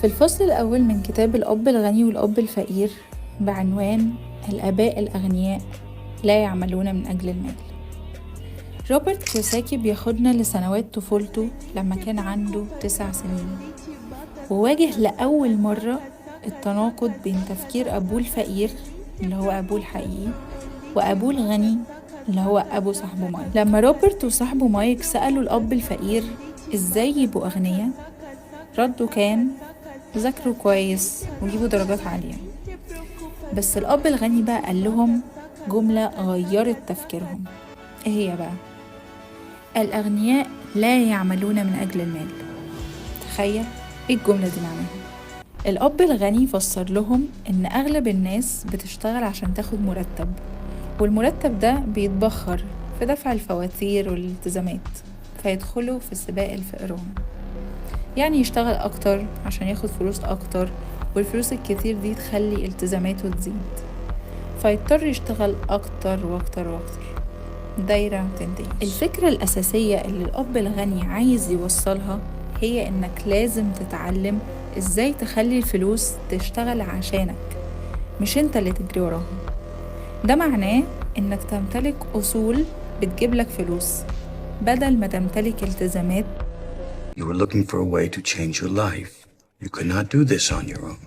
في الفصل الأول من كتاب الأب الغني والأب الفقير بعنوان الآباء الأغنياء لا يعملون من أجل المال، روبرت كيوساكي بياخدنا لسنوات طفولته لما كان عنده 9 سنين، وواجه لأول مرة التناقض بين تفكير أبوه الفقير اللي هو أبوه الحقيقي وأبوه الغني اللي هو أبو صاحبه مايك. لما روبرت وصاحبه مايك سألوا الأب الفقير إزاي يبقوا أغنياء، رده كان ذاكروا كويس وجيبوا درجات عالية. بس الأب الغني بقى قال لهم جملة غيرت تفكيرهم. إيه هي بقى؟ الأغنياء لا يعملون من أجل المال. تخيل إيه الجملة دي معناها؟ الأب الغني فسر لهم إن أغلب الناس بتشتغل عشان تاخد مرتب، والمرتب ده بيتبخر في دفع الفواتير والالتزامات، فيدخلوا في سباق الفقران. يعني يشتغل أكتر عشان ياخد فلوس أكتر، والفلوس الكتير دي تخلي التزاماته تزيد، فيضطر يشتغل أكتر وأكتر وأكتر، دايرة تنتهي. الفكرة الأساسية اللي الأب الغني عايز يوصلها هي إنك لازم تتعلم إزاي تخلي الفلوس تشتغل عشانك، مش إنت اللي تجري وراها. ده معناه إنك تمتلك أصول بتجيب لك فلوس بدل ما تمتلك التزامات. You were looking for a way to change your life. You could not do this on your own.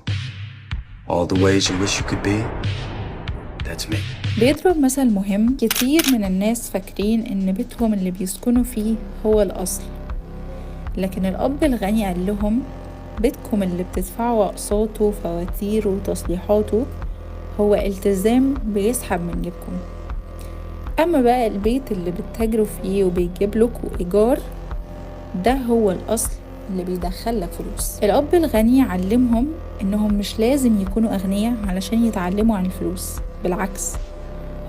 All the ways you wish you could be, that's me. بيضرب مثل مهم. كتير من الناس فاكرين إن بيتهم اللي بيسكنوا فيه هو الأصل، لكن الأب الغني قال لهم بيتكم اللي بتدفعوا أقساطه وفواتيره وتصليحاته هو التزام بيسحب من جيبكم. أما بقى البيت اللي بتتاجروا فيه وبيجيب لكم إيجار، ده هو الأصل اللي بيدخلك فلوس. الأب الغني علمهم إنهم مش لازم يكونوا أغنياء علشان يتعلموا عن الفلوس، بالعكس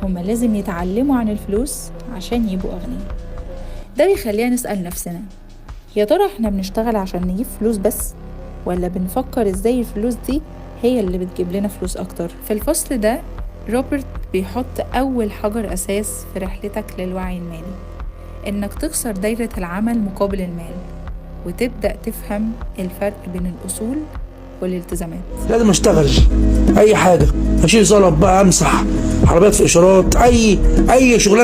هما لازم يتعلموا عن الفلوس عشان يبقوا أغنياء. ده بيخلينا نسأل نفسنا، يا ترى احنا بنشتغل عشان نجيب فلوس بس، ولا بنفكر ازاي الفلوس دي هي اللي بتجيب لنا فلوس أكتر؟ في الفصل ده روبرت بيحط أول حجر أساس في رحلتك للوعي المالي، إنك تكسر دايرة العمل مقابل المال، وتبدأ تفهم الفرق بين الأصول والالتزامات. لازم اشتغل اي حاجه، اشيل زلط بقى، امسح عربيات في اشارات، اي شغلانه